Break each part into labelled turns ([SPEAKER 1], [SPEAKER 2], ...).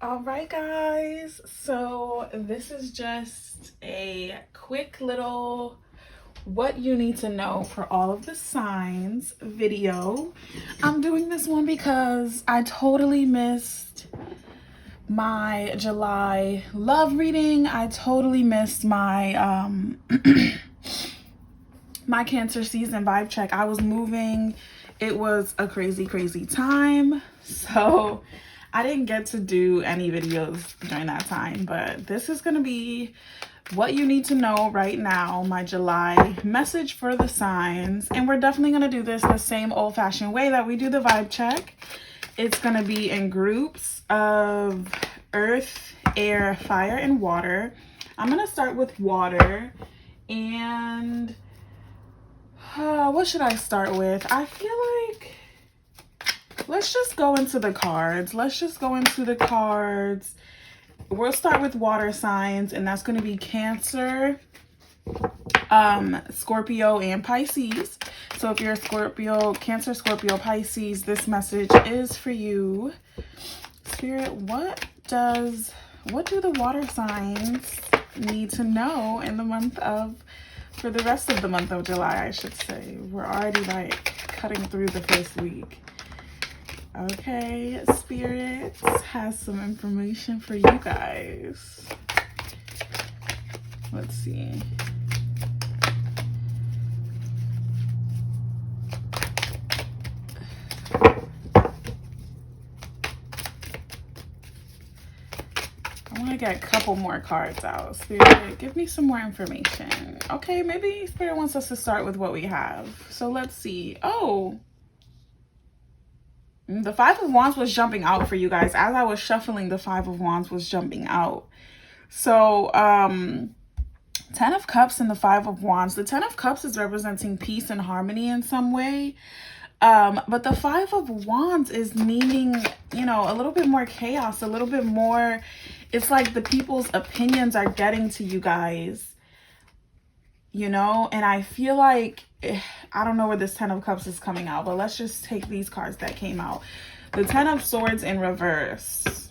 [SPEAKER 1] All right, guys. So this is just a quick little what you need to know for all of the signs video. I'm doing this one because I totally missed my July love reading. I totally missed my my Cancer season vibe check. I was moving. It was a crazy time. So I didn't get to do any videos during that time, but this is going to be what you need to know right now, my July message for the signs. And we're definitely going to do this the same old-fashioned way that we do the vibe check. It's going to be in groups of earth, air, fire, and water. I'm going to start with water. And what should I start with? I feel like let's just go into the cards. We'll start with water signs, and that's going to be Cancer, Scorpio, and Pisces. So if you're a Scorpio, Cancer, Scorpio, Pisces, this message is for you. Spirit, what do the water signs need to know in the for the rest of the month of July, I should say. We're already like cutting through the first week. Okay, Spirit has some information for you guys. Let's see. I want to get a couple more cards out. Spirit, give me some more information. Okay, maybe Spirit wants us to start with what we have. So let's see. Oh, the Five of Wands was jumping out for you guys. As I was shuffling, the Five of Wands was jumping out. So, 10 of Cups and the Five of Wands. The 10 of Cups is representing peace and harmony in some way. But the Five of Wands is meaning, a little bit more chaos, a little bit more. It's like the people's opinions are getting to you guys, and I feel like, I don't know where this 10 of Cups is coming out, but let's just take these cards that came out. The 10 of Swords in reverse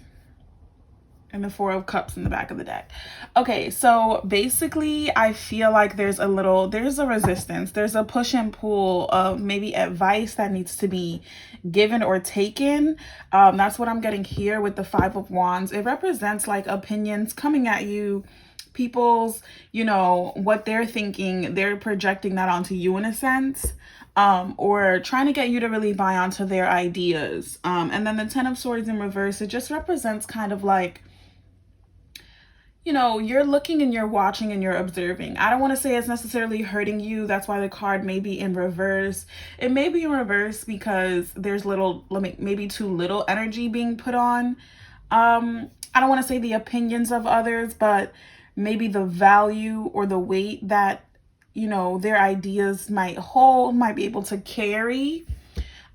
[SPEAKER 1] and the 4 of Cups in the back of the deck. Okay, so basically I feel like there's a resistance. There's a push and pull of maybe advice that needs to be given or taken. That's what I'm getting here with the Five of Wands. It represents like opinions coming at you, people's, what they're thinking, they're projecting that onto you in a sense, or trying to get you to really buy onto their ideas. And then the 10 of Swords in reverse, it just represents kind of like, you're looking and you're watching and you're observing. I don't want to say it's necessarily hurting you. That's why the card may be in reverse. It may be in reverse because there's maybe too little energy being put on. I don't want to say the opinions of others, but maybe the value or the weight that, their ideas might be able to carry.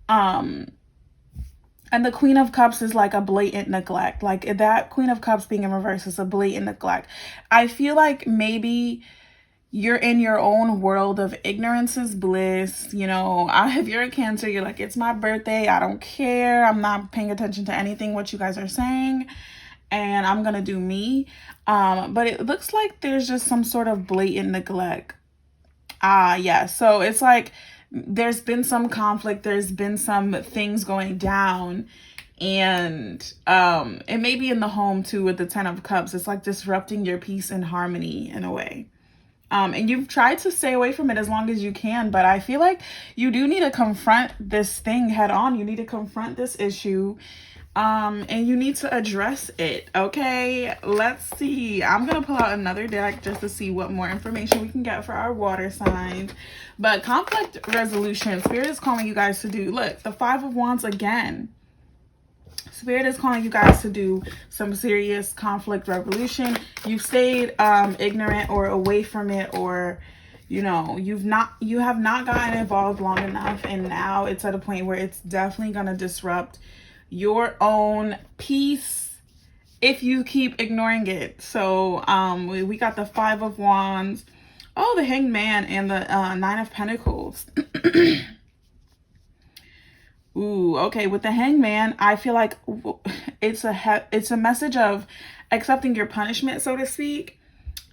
[SPEAKER 1] And the Queen of Cups is like a blatant neglect. Like that Queen of Cups being in reverse is a blatant neglect. I feel like maybe you're in your own world of ignorance is bliss. If you're a Cancer, you're like, it's my birthday. I don't care. I'm not paying attention to anything what you guys are saying. And I'm going to do me. But it looks like there's just some sort of blatant neglect. Yeah. So it's like there's been some conflict. There's been some things going down. And it may be in the home too with the 10 of Cups. It's like disrupting your peace and harmony in a way. And you've tried to stay away from it as long as you can. But I feel like you do need to confront this thing head on. You need to confront this issue. And you need to address it. Okay, let's see. I'm gonna pull out another deck just to see what more information we can get for our water signs. But conflict resolution, Spirit is calling you guys to do, look, the Five of Wands again. Spirit is calling you guys to do some serious conflict resolution. You've stayed ignorant or away from it, or you have not gotten involved long enough, and now it's at a point where it's definitely going to disrupt your own peace if you keep ignoring it. So we got the Five of Wands, the Hanged Man, and the 9 of Pentacles. Ooh, okay. With the Hangman, I feel like it's a message of accepting your punishment, so to speak.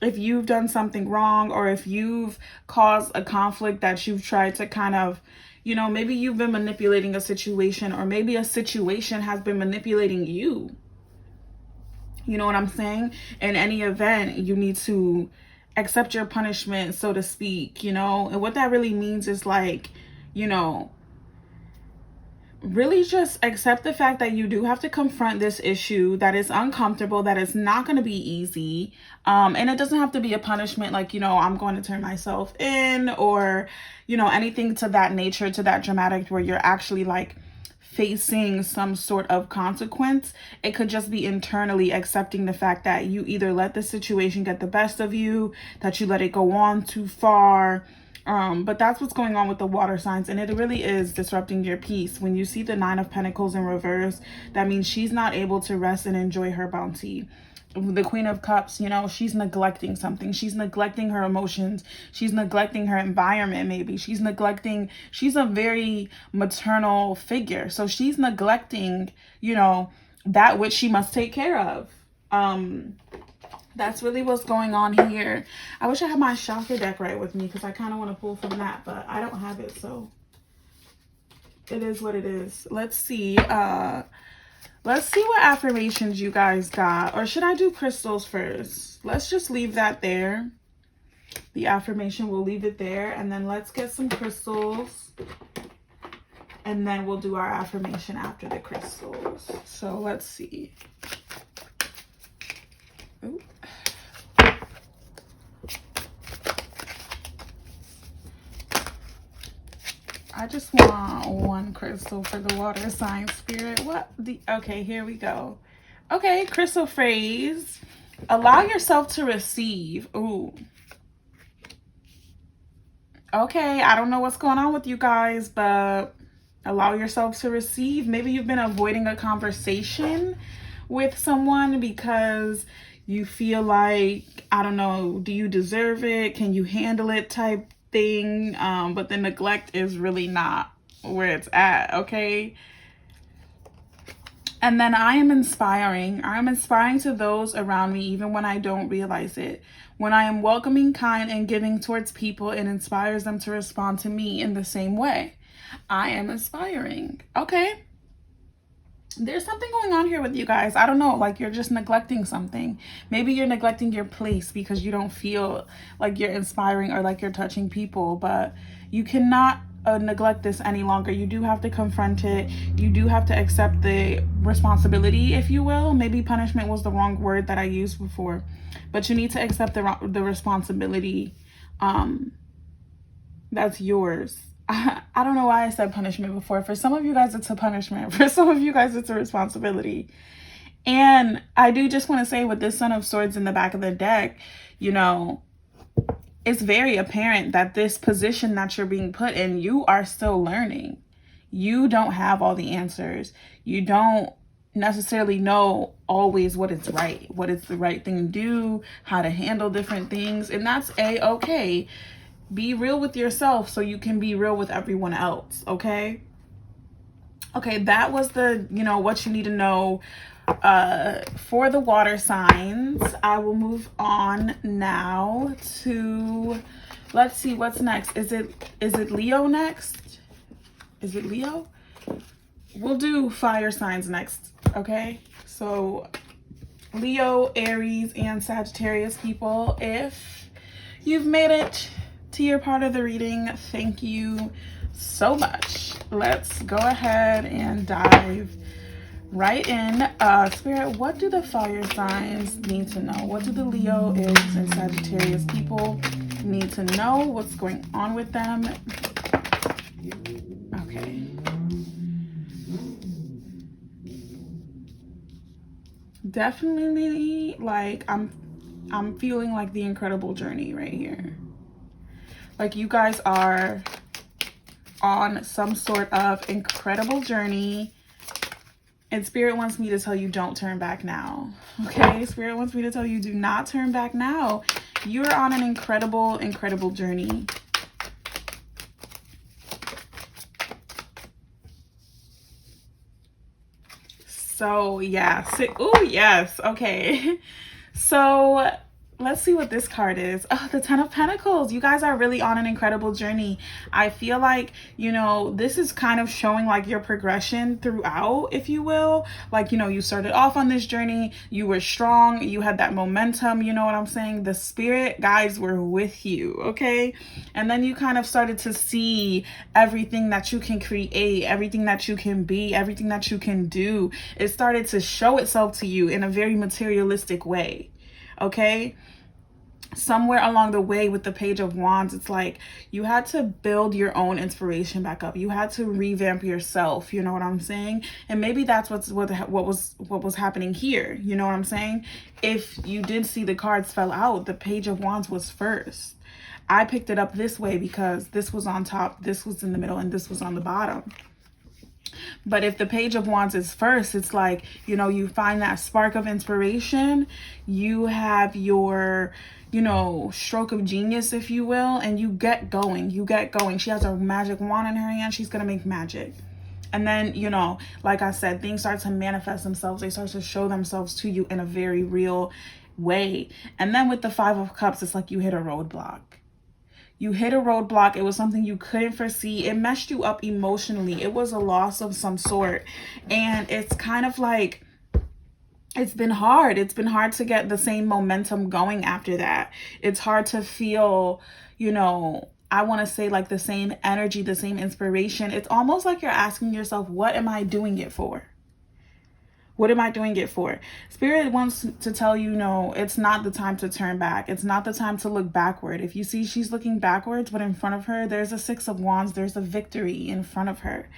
[SPEAKER 1] If you've done something wrong, or if you've caused a conflict that you've tried to kind of, maybe you've been manipulating a situation, or maybe a situation has been manipulating you. You know what I'm saying? In any event, you need to accept your punishment, so to speak, And what that really means is like, you know, really just accept the fact that you do have to confront this issue, that is uncomfortable, that is not going to be easy. And it doesn't have to be a punishment like, I'm going to turn myself in, or, anything to that nature, to that dramatic, where you're actually like facing some sort of consequence. It could just be internally accepting the fact that you either let the situation get the best of you, that you let it go on too far. But that's what's going on with the water signs, and it really is disrupting your peace. When you see the 9 of Pentacles in reverse, that means she's not able to rest and enjoy her bounty. The Queen of Cups, she's neglecting something. She's neglecting her emotions. She's neglecting her environment, maybe. She's a very maternal figure. So she's neglecting, that which she must take care of. That's really what's going on here. I wish I had my chakra deck right with me, because I kind of want to pull from that, but I don't have it, so it is what it is. Let's see. Let's see what affirmations you guys got. Or should I do crystals first? Let's just leave that there. The affirmation, we'll leave it there. And then let's get some crystals. And then we'll do our affirmation after the crystals. So let's see. Ooh. I just want one crystal for the water sign spirit. Okay, here we go. Okay, crystal phrase. Allow yourself to receive. Ooh. Okay, I don't know what's going on with you guys, but allow yourself to receive. Maybe you've been avoiding a conversation with someone because you feel like, I don't know, do you deserve it? Can you handle it type thing. But the neglect is really not where it's at, okay? And then I am inspiring. I'm inspiring to those around me, even when I don't realize it. When I am welcoming, kind, and giving towards people, it inspires them to respond to me in the same way. I am inspiring. Okay. There's something going on here with you guys. I don't know, like you're just neglecting something. Maybe you're neglecting your place because you don't feel like you're inspiring or like you're touching people, but you cannot neglect this any longer. You do have to confront it. You do have to accept the responsibility, if you will. Maybe punishment was the wrong word that I used before, but you need to accept the responsibility that's yours. I don't know why I said punishment before. For some of you guys, it's a punishment. For some of you guys, it's a responsibility. And I do just want to say, with this Son of Swords in the back of the deck, you know, it's very apparent that this position that you're being put in, you are still learning. You don't have all the answers. You don't necessarily know always what is right, what is the right thing to do, how to handle different things. And that's A-okay. Be real with yourself so you can be real with everyone else, okay? Okay, that was the, you know, what you need to know for the water signs. I will move on now to, let's see, what's next? Is it Leo next? Is it Leo? We'll do fire signs next, okay? So Leo, Aries, and Sagittarius people, if you've made it to your part of the reading, thank you so much. Let's go ahead and dive right in. Spirit, what do the fire signs need to know? What do the Leo, Aries, and Sagittarius people need to know? What's going on with them? Okay. Definitely, like, I'm feeling like the incredible journey right here. Like, you guys are on some sort of incredible journey. And Spirit wants me to tell you, don't turn back now. Okay? Spirit wants me to tell you, do not turn back now. You're on an incredible, incredible journey. So yeah. Oh yes. Okay. So let's see what this card is. Oh, the Ten of Pentacles. You guys are really on an incredible journey. I feel like, you know, this is kind of showing like your progression throughout, if you will. Like, you know, you started off on this journey, you were strong, you had that momentum, you know what I'm saying? The spirit guides were with you, okay? And then you kind of started to see everything that you can create, everything that you can be, everything that you can do. It started to show itself to you in a very materialistic way, okay? Somewhere along the way with the Page of Wands, it's like you had to build your own inspiration back up. You had to revamp yourself, you know what I'm saying? And maybe that's what was happening here, you know what I'm saying? If you did see the cards fell out, the Page of Wands was first. I picked it up this way because this was on top, this was in the middle, and this was on the bottom. But if the Page of Wands is first, it's like, you know, you find that spark of inspiration, you have your, you know, stroke of genius, if you will, and you get going. She has a magic wand in her hand. She's going to make magic. And then, you know, like I said, things start to manifest themselves. They start to show themselves to you in a very real way. And then with the Five of Cups, it's like you hit a roadblock. You hit a roadblock. It was something you couldn't foresee. It messed you up emotionally. It was a loss of some sort. And it's kind of like, it's been hard. It's been hard to get the same momentum going after that. It's hard to feel, you know, I want to say like the same energy, the same inspiration. It's almost like you're asking yourself, what am I doing it for? What am I doing it for? Spirit wants to tell you, no, it's not the time to turn back. It's not the time to look backward. If you see she's looking backwards, but in front of her, there's a Six of Wands. There's a victory in front of her.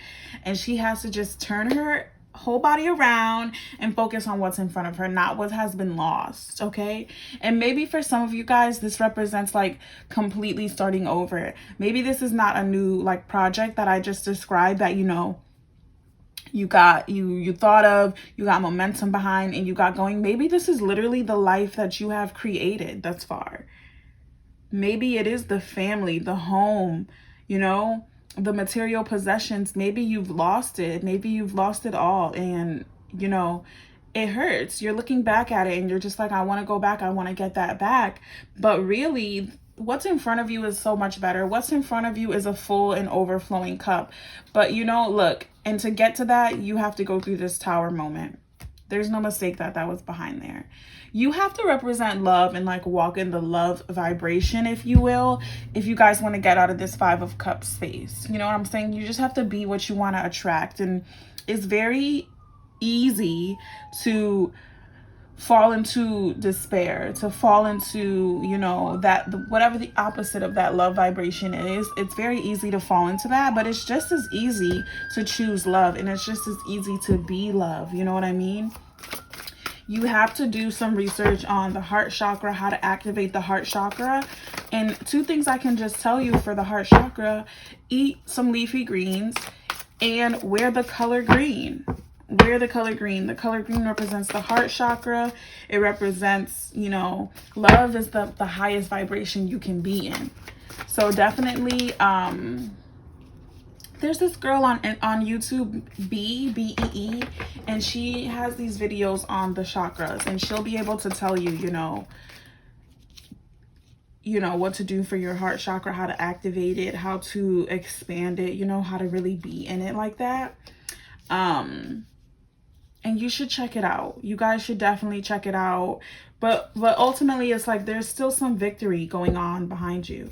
[SPEAKER 1] And she has to just turn her whole body around and focus on what's in front of her, not what has been lost, okay? And maybe for some of you guys, this represents like completely starting over. Maybe this is not a new like project that I just described that, you know, you got you thought of, you got momentum behind, and you got going. Maybe this is literally the life that you have created thus far. Maybe it is the family, the home, you know, the material possessions. Maybe you've lost it. Maybe you've lost it all, and you know, it hurts. You're looking back at it and you're just like, I want to go back, I want to get that back. But really, what's in front of you is so much better. What's in front of you is a full and overflowing cup. But you know, look, and to get to that, you have to go through this Tower moment. There's no mistake that that was behind there. You have to represent love and like walk in the love vibration, if you will, if you guys want to get out of this Five of Cups space. You know what I'm saying? You just have to be what you want to attract. And it's very easy to fall into despair, to fall into, you know, that whatever the opposite of that love vibration is. It's very easy to fall into that, but it's just as easy to choose love, and it's just as easy to be love. You know what I mean? You have to do some research on the heart chakra, how to activate the heart chakra. And two things I can just tell you for the heart chakra: eat some leafy greens and wear the color green. Wear the color green. The color green represents the heart chakra. It represents, you know, love is the highest vibration you can be in. So definitely, there's this girl on YouTube, B-E-E, and she has these videos on the chakras, and she'll be able to tell you, you know, what to do for your heart chakra, how to activate it, how to expand it, you know, how to really be in it like that. And you should check it out. You guys should definitely check it out. But ultimately, it's like there's still some victory going on behind you.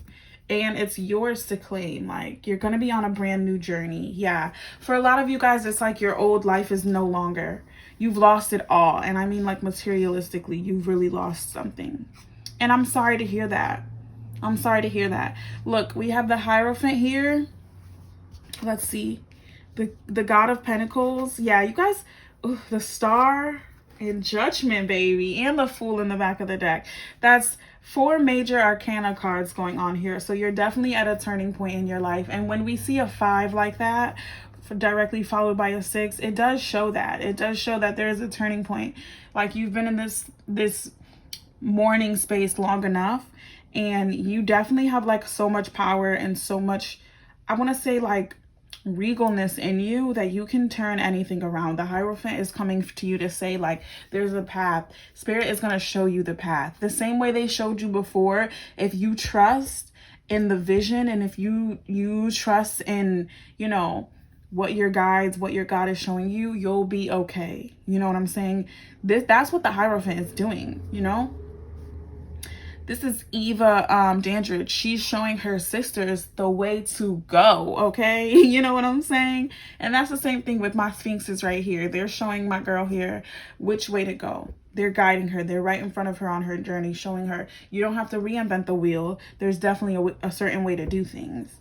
[SPEAKER 1] And it's yours to claim. Like, you're going to be on a brand new journey. Yeah. For a lot of you guys, it's like your old life is no longer. You've lost it all. And I mean, like, materialistically, you've really lost something. And I'm sorry to hear that. I'm sorry to hear that. Look, we have the Hierophant here. Let's see. The God of Pentacles. Yeah, you guys... Ooh, the Star and Judgment, baby, and the Fool in the back of the deck. That's 4 major arcana cards going on here. So you're definitely at a turning point in your life. And when we see a 5 like that, directly followed by a 6, it does show that. It does show that there is a turning point. Like, you've been in this mourning space long enough, and you definitely have like so much power and so much, I want to say, like, regalness in you that you can turn anything around. The Hierophant is coming to you to say, like, there's a path. Spirit is going to show you the path. The same way they showed you before. If you trust in the vision, and if you trust in, you know, what your guides, what your God is showing you, you'll be okay. You know what I'm saying? That's what the Hierophant is doing, you know? This is Eva Dandridge. She's showing her sisters the way to go, okay? You know what I'm saying? And that's the same thing with my Sphinxes right here. They're showing my girl here which way to go. They're guiding her. They're right in front of her on her journey, showing her you don't have to reinvent the wheel. There's definitely a certain way to do things.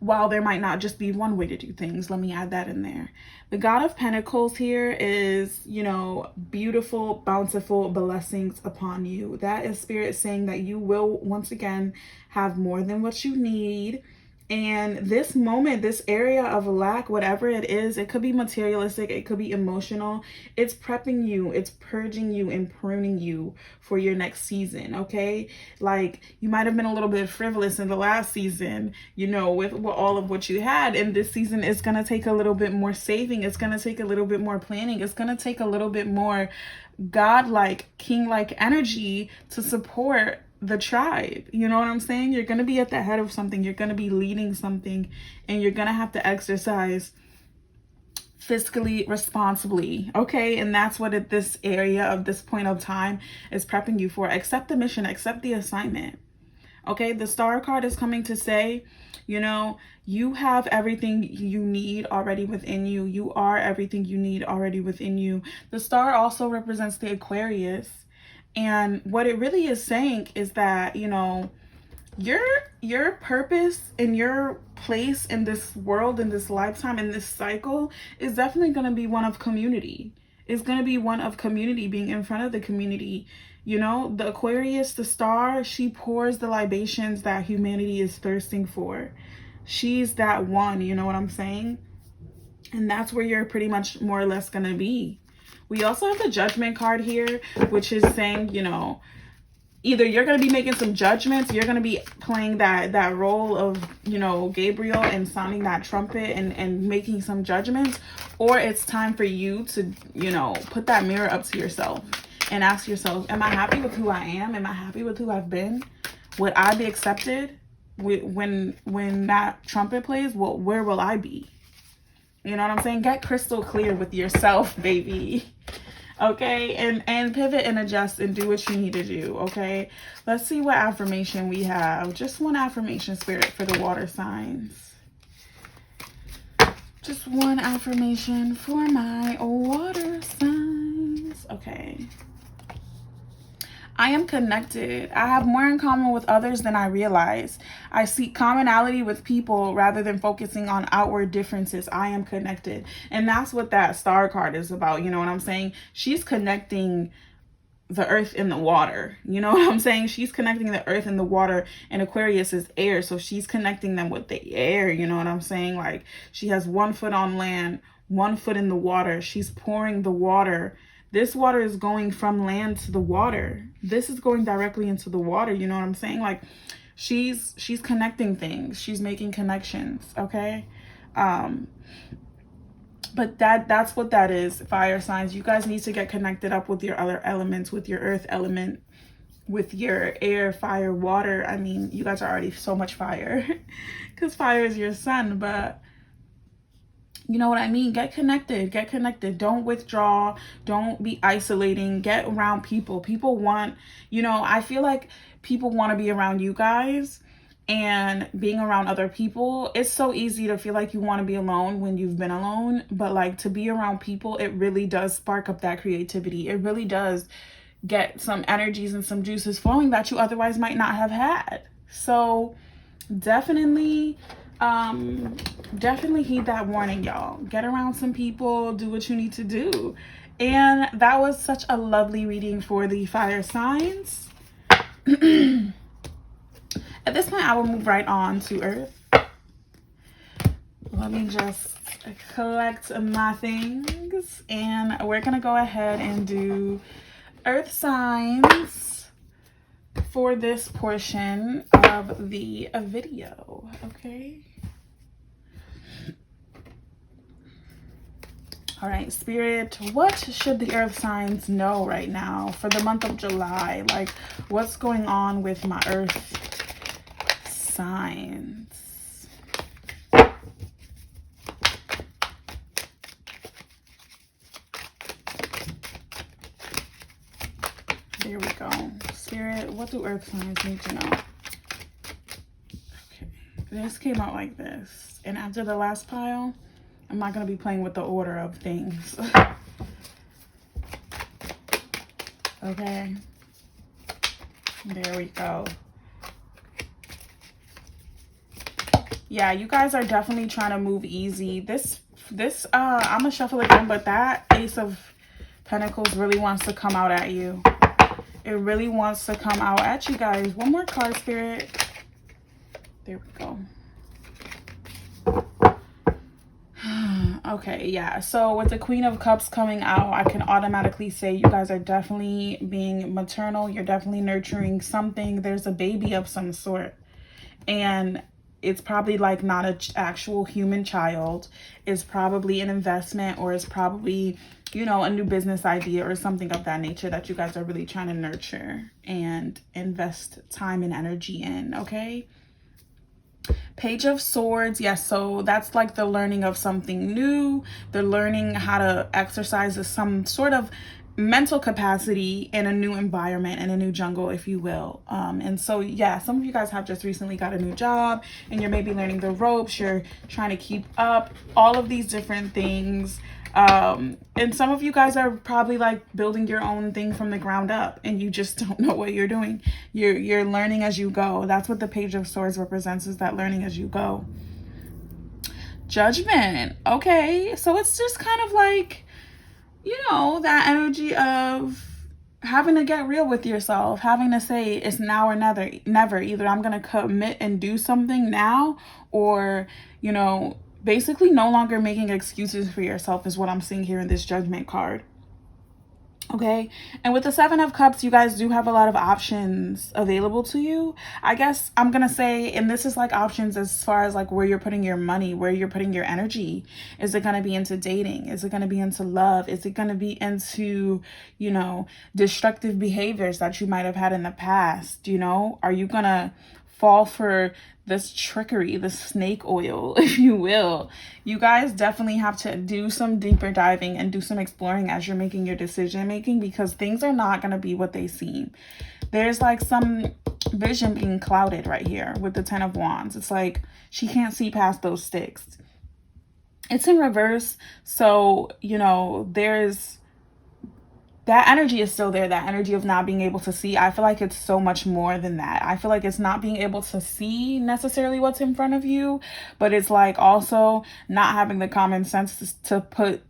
[SPEAKER 1] While there might not just be one way to do things, let me add that in there. The God of Pentacles here is, you know, beautiful, bountiful blessings upon you. That is Spirit saying that you will once again have more than what you need. And this moment, this area of lack, whatever it is, it could be materialistic, it could be emotional. It's prepping you, it's purging you and pruning you for your next season, okay? Like, you might have been a little bit frivolous in the last season, you know, with all of what you had. And this season is going to take a little bit more saving. It's going to take a little bit more planning. It's going to take a little bit more God-like, king-like energy to support the tribe. You know what I'm saying? You're going to be at the head of something. You're going to be leading something, and you're going to have to exercise fiscally responsibly, okay? And that's what this area of this point of time is prepping you for. Accept the mission, accept the assignment, okay? The Star card is coming to say, you know, you have everything you need already within you. You are everything you need already within you. The star also represents the Aquarius. And what it really is saying is that, you know, your purpose and your place in this world, in this lifetime, in this cycle is definitely going to be one of community. It's going to be one of community, being in front of the community. You know, the Aquarius, the star, she pours the libations that humanity is thirsting for. She's that one, you know what I'm saying? And that's where you're pretty much more or less going to be. We also have the Judgment card here, which is saying, you know, either you're going to be making some judgments, you're going to be playing that role of, you know, Gabriel and sounding that trumpet and making some judgments, or it's time for you to, you know, put that mirror up to yourself and ask yourself, am I happy with who I am? Am I happy with who I've been? Would I be accepted when that trumpet plays? Well, where will I be? You know what I'm saying? Get crystal clear with yourself, baby. Okay? And pivot and adjust and do what you need to do, okay? Let's see what affirmation we have. Just one affirmation, Spirit, for the water signs. Just one affirmation for my water signs. Okay. I am connected. I have more in common with others than I realize. I seek commonality with people rather than focusing on outward differences. I am connected. And that's what that star card is about. You know what I'm saying? She's connecting the earth and the water. You know what I'm saying? She's connecting the earth and the water, and Aquarius is air. So she's connecting them with the air. You know what I'm saying? Like, she has 1 foot on land, 1 foot in the water. She's pouring the water. This water is going from land to the water. This is going directly into the water. You know what I'm saying? Like, she's connecting things. She's making connections, okay? But that's what that is, fire signs. You guys need to get connected up with your other elements, with your earth element, with your air, fire, water. I mean, you guys are already so much fire because fire is your sun, but you know what I mean? Get connected. Get connected. Don't withdraw. Don't be isolating. Get around people. People want, you know, I feel like people want to be around you guys, and being around other people, it's so easy to feel like you want to be alone when you've been alone. But like, to be around people, it really does spark up that creativity. It really does get some energies and some juices flowing that you otherwise might not have had. So definitely heed that warning, y'all. Get around some people, do what you need to do. And that was such a lovely reading for the fire signs. At this point, I will move right on to earth. Let me just collect my things, and we're gonna go ahead and do earth signs for this portion of the video, okay? All right, Spirit, what should the earth signs know right now for the month of July? Like, what's going on with my earth signs? There we go. Spirit, what do earth signs need to know? Okay, this came out like this. And after the last pile, I'm not going to be playing with the order of things. Okay. There we go. Yeah, you guys are definitely trying to move easy. I'm going to shuffle again, but that Ace of Pentacles really wants to come out at you. It really wants to come out at you guys. One more card, Spirit. There we go. Okay, yeah, so with the Queen of Cups coming out, I can automatically say you guys are definitely being maternal. You're definitely nurturing something. There's a baby of some sort, and it's probably like not an actual human child. It's probably an investment, or it's probably, you know, a new business idea or something of that nature that you guys are really trying to nurture and invest time and energy in, okay? Page of Swords, yes, so that's like the learning of something new, the learning how to exercise some sort of mental capacity in a new environment, in a new jungle, if you will. And so, yeah, some of you guys have just recently got a new job and you're maybe learning the ropes, you're trying to keep up, all of these different things. And some of you guys are probably like building your own thing from the ground up and you just don't know what you're doing. You're learning as you go. That's what the Page of Swords represents, is that learning as you go. Judgment. Okay, so it's just kind of like, you know, that energy of having to get real with yourself, having to say it's now or never. Either I'm going to commit and do something now, or, you know, basically no longer making excuses for yourself is what I'm seeing here in this Judgment card. Okay, and with the Seven of Cups, you guys do have a lot of options available to you. I guess I'm gonna say, and this is like options as far as like where you're putting your money, where you're putting your energy. Is it gonna be into dating? Is it gonna be into love? Is it gonna be into, you know, destructive behaviors that you might have had in the past? You know, are you gonna fall for this trickery, the snake oil, if you will? You guys definitely have to do some deeper diving and do some exploring as you're making your decision making, because things are not going to be what they seem. There's like some vision being clouded right here with the Ten of Wands. It's like she can't see past those sticks. It's in reverse, so, you know, there's that energy is still there, that energy of not being able to see. I feel like it's so much more than that. I feel like it's not being able to see necessarily what's in front of you, but it's like also not having the common sense to put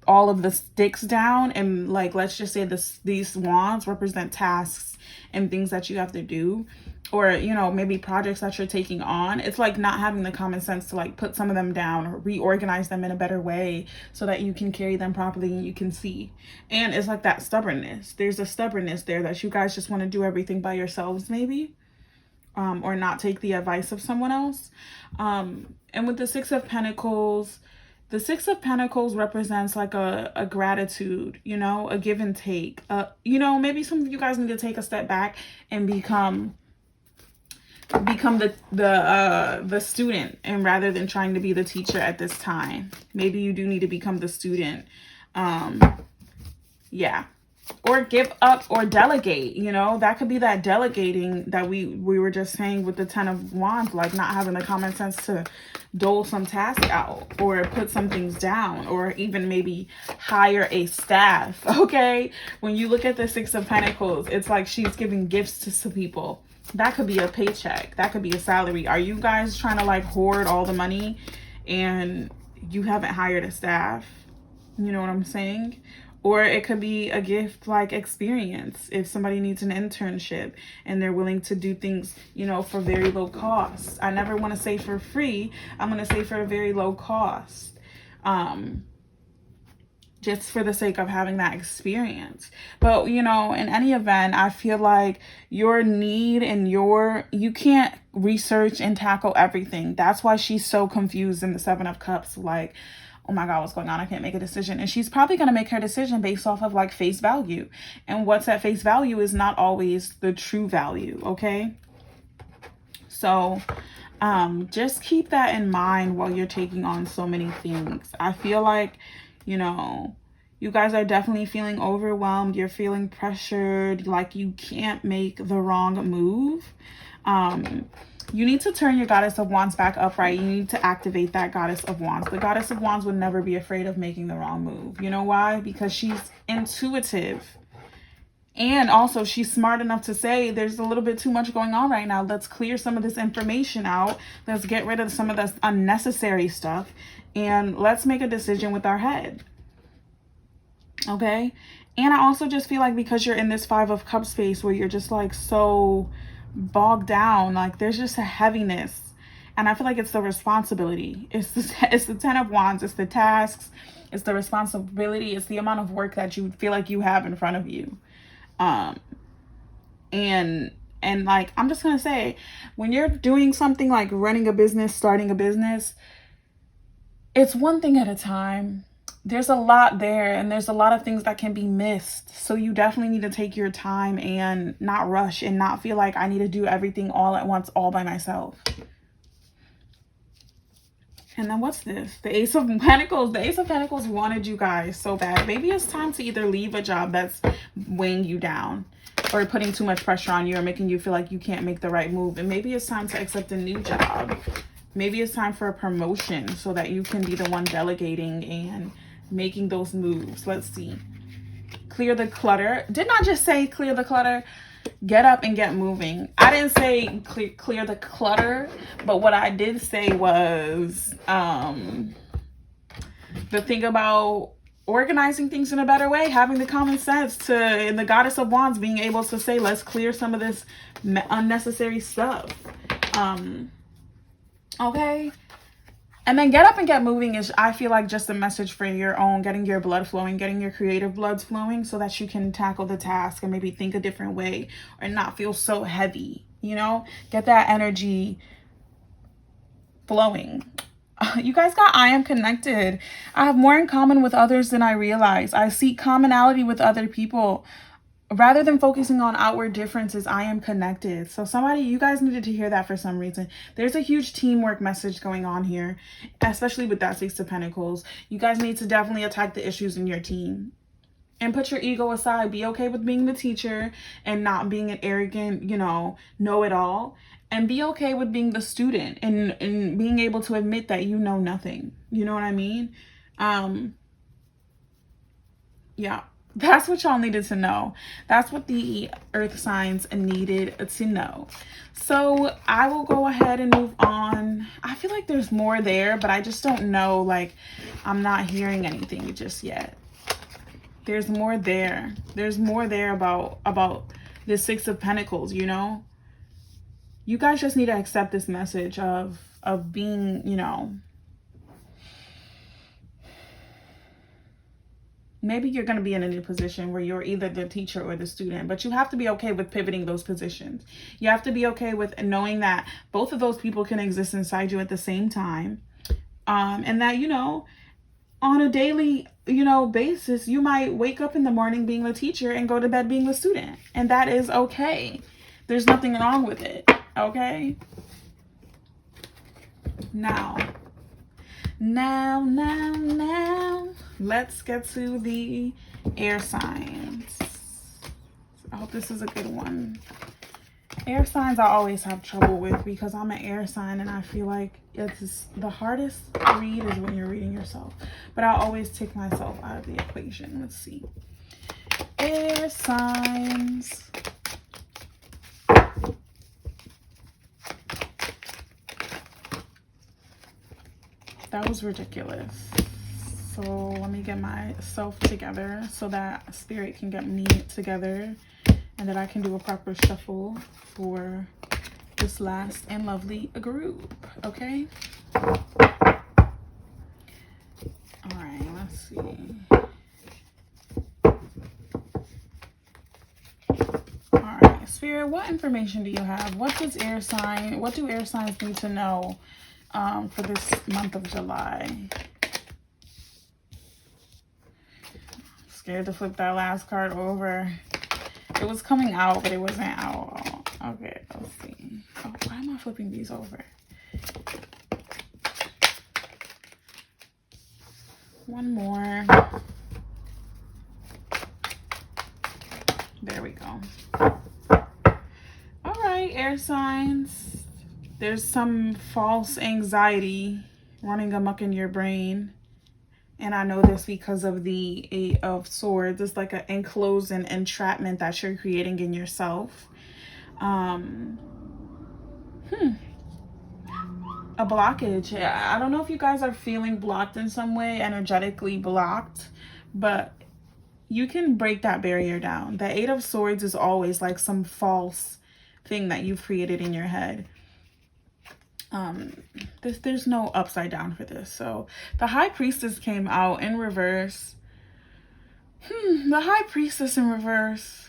[SPEAKER 1] all of the sticks down. And like, let's just say these wands represent tasks and things that you have to do, or, you know, maybe projects that you're taking on. It's like not having the common sense to like put some of them down or reorganize them in a better way so that you can carry them properly and you can see. And it's like that stubbornness. There's a stubbornness there that you guys just want to do everything by yourselves, maybe, or not take the advice of someone else. And with the Six of Pentacles, the Six of Pentacles represents like a gratitude, you know, a give and take. You know, maybe some of you guys need to take a step back and become the student, and rather than trying to be the teacher at this time. Maybe you do need to become the student. Yeah, or give up or delegate, you know, that could be that delegating that we were just saying with the Ten of Wands, like not having the common sense to dole some task out or put some things down, or even maybe hire a staff. Okay, when you look at the Six of Pentacles, it's like she's giving gifts to some people. That could be a paycheck, that could be a salary. Are you guys trying to like hoard all the money and you haven't hired a staff? You know what I'm saying? Or it could be a gift like experience. If somebody needs an internship and they're willing to do things, you know, for very low cost. I never want to say for free. I'm going to say for a very low cost. Just for the sake of having that experience. But, you know, in any event, I feel like your need and you can't research and tackle everything. That's why she's so confused in the Seven of Cups. Like, oh my God, what's going on? I can't make a decision. And she's probably going to make her decision based off of like face value. And what's at face value is not always the true value, okay? So just keep that in mind while you're taking on so many things. I feel like, you know, you guys are definitely feeling overwhelmed. You're feeling pressured, like you can't make the wrong move. You need to turn your Goddess of Wands back upright. You need to activate that Goddess of Wands. The Goddess of Wands would never be afraid of making the wrong move. You know why? Because she's intuitive. And also she's smart enough to say there's a little bit too much going on right now. Let's clear some of this information out. Let's get rid of some of this unnecessary stuff. And let's make a decision with our head. Okay? And I also just feel like because you're in this Five of Cups space where you're just like so bogged down, like there's just a heaviness. And I feel like it's the responsibility. It's the Ten of Wands. It's the tasks. It's the responsibility. It's the amount of work that you feel like you have in front of you. And like, I'm just going to say, when you're doing something like running a business, starting a business, it's one thing at a time. There's a lot there and there's a lot of things that can be missed. So you definitely need to take your time and not rush and not feel like I need to do everything all at once, all by myself. And then what's this? The Ace of Pentacles. The Ace of Pentacles wanted you guys so bad. Maybe it's time to either leave a job that's weighing you down or putting too much pressure on you or making you feel like you can't make the right move. And maybe it's time to accept a new job. Maybe it's time for a promotion so that you can be the one delegating and making those moves. Let's see. Clear the clutter. Didn't I just say clear the clutter? Get up and get moving. I didn't say clear the clutter, but what I did say was the thing about organizing things in a better way, having the common sense to, in the Goddess of Wands, being able to say, let's clear some of this unnecessary stuff. Okay. And then get up and get moving is, I feel like, just a message for your own, getting your blood flowing, getting your creative bloods flowing so that you can tackle the task and maybe think a different way or not feel so heavy, you know? Get that energy flowing. You guys got I am connected. I have more in common with others than I realize. I seek commonality with other people. Rather than focusing on outward differences, I am connected. So somebody, you guys needed to hear that for some reason. There's a huge teamwork message going on here, especially with that Six of Pentacles. You guys need to definitely attack the issues in your team and put your ego aside. Be okay with being the teacher and not being an arrogant, you know-it-all. And be okay with being the student and being able to admit that you know nothing. You know what I mean? Yeah. That's what y'all needed to know. That's what the earth signs needed to know. So I will go ahead and move on. I feel like there's more there, but I just don't know. Like, I'm not hearing anything just yet. There's more there. There's more there about the Six of Pentacles, you know? You guys just need to accept this message of being, you know, maybe you're going to be in a new position where you're either the teacher or the student, but you have to be okay with pivoting those positions. You have to be okay with knowing that both of those people can exist inside you at the same time. And that, you know, on a daily, you know, basis, you might wake up in the morning being the teacher and go to bed being the student. And that is okay. There's nothing wrong with it. Okay. Now, let's get to the air signs. I hope this is a good one. Air signs I always have trouble with because I'm an air sign and I feel like it's the hardest read is when you're reading yourself. But I always take myself out of the equation. Let's see. Air signs. That was ridiculous. So let me get myself together so that spirit can get me together and that I can do a proper shuffle for this last and lovely group. Okay. All right, let's see. All right, Spirit, what information do you have? What do air signs need to know for this month of July? scared to flip that last card over. It was coming out, but it wasn't out. Okay, let's see. Oh, why am I flipping these over? One more. There we go. All right, air signs. There's some false anxiety running amok in your brain. And I know this because of the Eight of Swords. It's like an enclosed and entrapment that you're creating in yourself. A blockage. I don't know if you guys are feeling blocked in some way, energetically blocked, but you can break that barrier down. The Eight of Swords is always like some false thing that you've created in your head. There's no upside down for this. So the High Priestess came out in reverse. The High Priestess in reverse.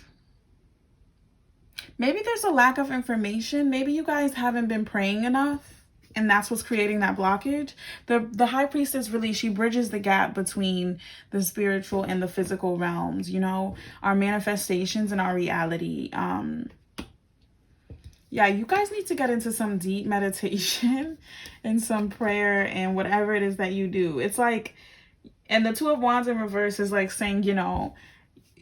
[SPEAKER 1] Maybe there's a lack of information. Maybe you guys haven't been praying enough, and that's what's creating that blockage. The High Priestess really, she bridges the gap between the spiritual and the physical realms, you know, our manifestations and our reality. Yeah, you guys need to get into some deep meditation and some prayer and whatever it is that you do. It's like, and the Two of Wands in reverse is like saying, you know,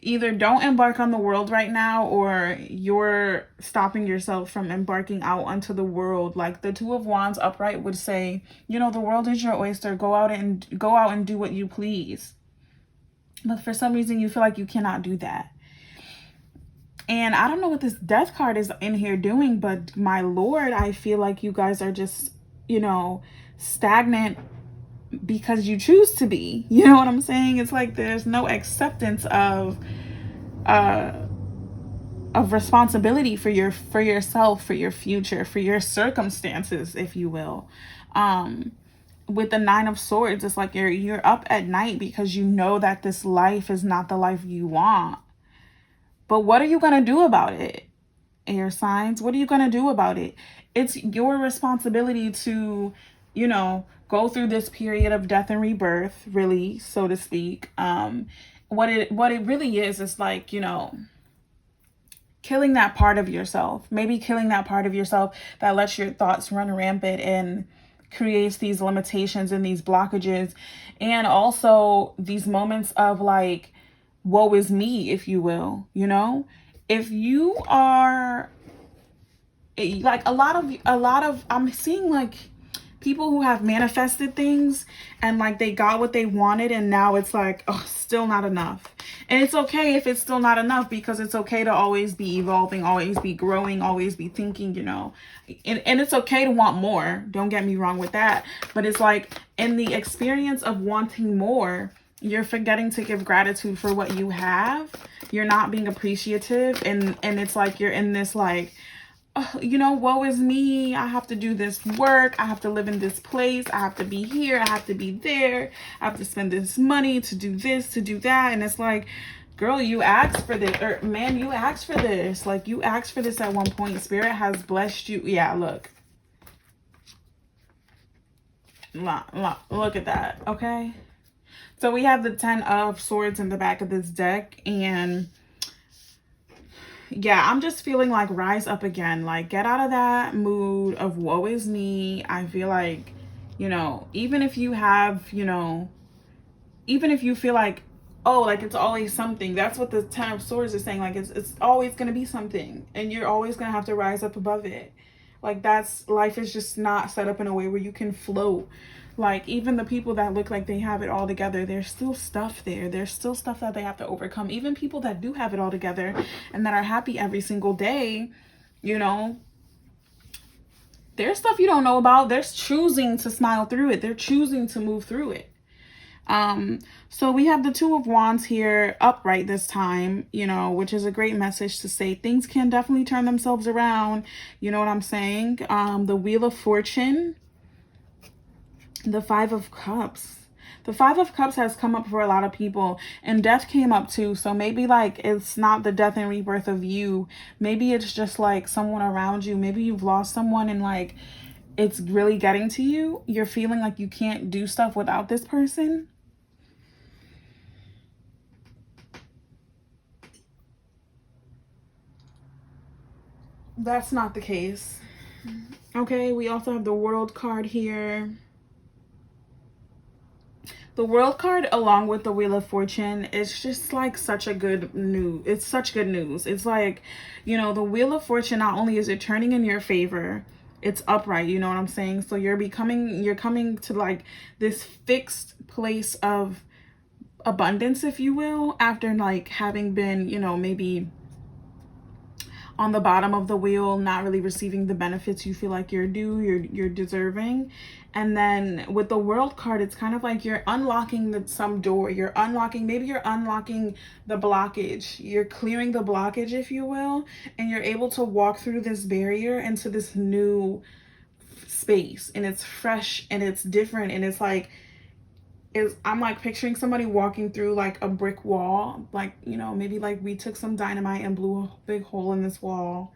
[SPEAKER 1] either don't embark on the world right now, or you're stopping yourself from embarking out onto the world. Like the Two of Wands upright would say, you know, the world is your oyster. Go out and do what you please. But for some reason, you feel like you cannot do that. And I don't know what this Death card is in here doing, but my Lord, I feel like you guys are just, you know, stagnant because you choose to be. You know what I'm saying? It's like there's no acceptance of responsibility for yourself, for your future, for your circumstances, if you will. With the Nine of Swords, it's like you're up at night because you know that this life is not the life you want. But what are you going to do about it, air signs? What are you going to do about it? It's your responsibility to, you know, go through this period of death and rebirth, really, so to speak. What it really is like, you know, killing that part of yourself. Maybe killing that part of yourself that lets your thoughts run rampant and creates these limitations and these blockages. And also these moments of like, woe is me, if you will. You know, if you are like a lot of I'm seeing like people who have manifested things and like they got what they wanted, and now it's like, oh, still not enough. And it's okay if it's still not enough, because it's okay to always be evolving, always be growing, always be thinking, you know, and it's okay to want more. Don't get me wrong with that. But it's like in the experience of wanting more, you're forgetting to give gratitude for what you have. You're not being appreciative. And it's like you're in this like, oh, you know, woe is me. I have to do this work. I have to live in this place. I have to be here. I have to be there. I have to spend this money to do this, to do that. And it's like, girl, you asked for this. Or man, you asked for this. Like you asked for this at one point. Spirit has blessed you. Yeah, look. Look at that. Okay. So we have the 10 of Swords in the back of this deck, and yeah, I'm just feeling like rise up again. Like get out of that mood of woe is me. I feel like, you know, even if you have, you know, even if you feel like, oh, like it's always something. That's what the 10 of Swords is saying. Like it's always going to be something, and you're always going to have to rise up above it. Like that's, life is just not set up in a way where you can float. Like even the people that look like they have it all together, there's still stuff there. There's still stuff that they have to overcome. Even people that do have it all together and that are happy every single day, you know, there's stuff you don't know about. They're choosing to smile through it. They're choosing to move through it. So we have the Two of Wands here upright this time, you know, which is a great message to say things can definitely turn themselves around. You know what I'm saying? The Wheel of Fortune, the Five of Cups. The Five of Cups has come up for a lot of people, and death came up too. So maybe like it's not the death and rebirth of you. Maybe it's just like someone around you. Maybe you've lost someone and like it's really getting to you. You're feeling like you can't do stuff without this person. That's not the case. Okay, we also have the World card here. The World card, along with the Wheel of Fortune, is just like such a good news. It's such good news. It's like, you know, the Wheel of Fortune, not only is it turning in your favor, it's upright, you know what I'm saying? So you're coming to like this fixed place of abundance, if you will, after like having been, you know, maybe on the bottom of the wheel, not really receiving the benefits you feel like you're due, you're deserving. And then with the World card, it's kind of like you're unlocking some door. Maybe you're unlocking the blockage. You're clearing the blockage, if you will, and you're able to walk through this barrier into this new space. And it's fresh and it's different. And it's like, I'm like picturing somebody walking through like a brick wall, like, you know, maybe like we took some dynamite and blew a big hole in this wall,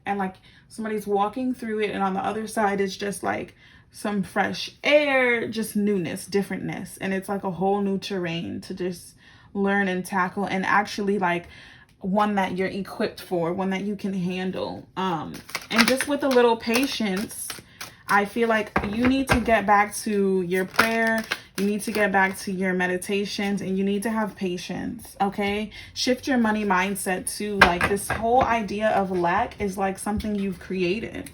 [SPEAKER 1] and like somebody's walking through it, and on the other side is just like some fresh air, just newness, differentness, and it's like a whole new terrain to just learn and tackle, and actually like one that you're equipped for, one that you can handle. And just with a little patience, I feel like you need to get back to your prayer. You need to get back to your meditations, and you need to have patience, okay? Shift your money mindset to like this whole idea of lack is like something you've created.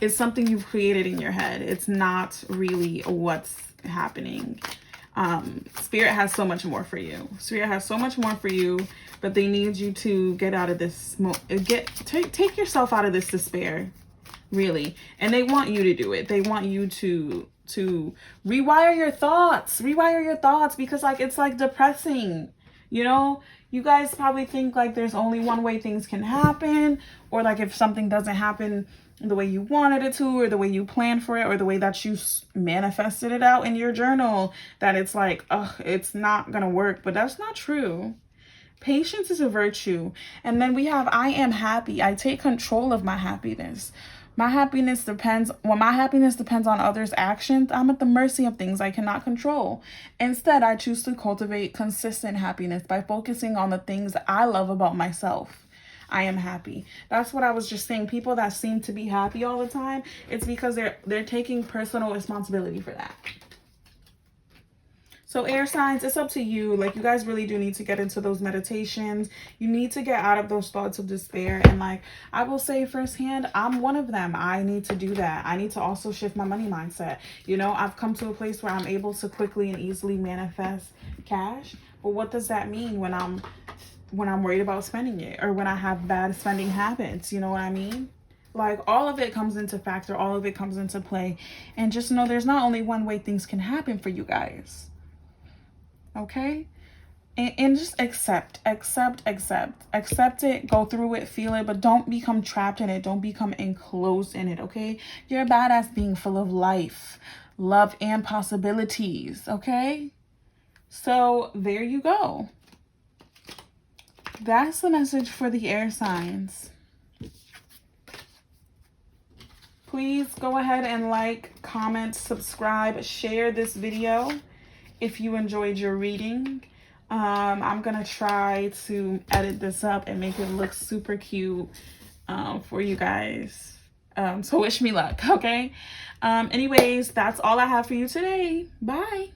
[SPEAKER 1] It's something you've created in your head. It's not really what's happening. Spirit has so much more for you. Spirit has so much more for you, but they need you to get out of this, take yourself out of this despair. Really. And they want you to do it. They want you to rewire your thoughts. Rewire your thoughts, because like it's like depressing. You know, you guys probably think like there's only one way things can happen, or like if something doesn't happen the way you wanted it to, or the way you planned for it, or the way that you manifested it out in your journal, that it's like, ugh, it's not gonna work. But that's not true. Patience is a virtue. And then we have, I am happy. I take control of my happiness. My happiness depends on others' actions, I'm at the mercy of things I cannot control. Instead, I choose to cultivate consistent happiness by focusing on the things I love about myself. I am happy. That's what I was just saying. People that seem to be happy all the time, it's because they're taking personal responsibility for that. So air signs, it's up to you. Like, you guys really do need to get into those meditations. You need to get out of those thoughts of despair. And like, I will say firsthand, I'm one of them. I need to do that. I need to also shift my money mindset. You know, I've come to a place where I'm able to quickly and easily manifest cash. But what does that mean when I'm worried about spending it, or when I have bad spending habits? You know what I mean? Like, all of it comes into factor. All of it comes into play. And just know there's not only one way things can happen for you guys. Okay? And just accept it, go through it, feel it, but don't become trapped in it. Don't become enclosed in it. Okay? You're a badass being full of life, love, and possibilities. Okay? So there you go. That's the message for the air signs. Please go ahead and like, comment, subscribe, share this video if you enjoyed your reading. I'm gonna try to edit this up and make it look super cute for you guys. So wish me luck, okay? Anyways, that's all I have for you today. Bye.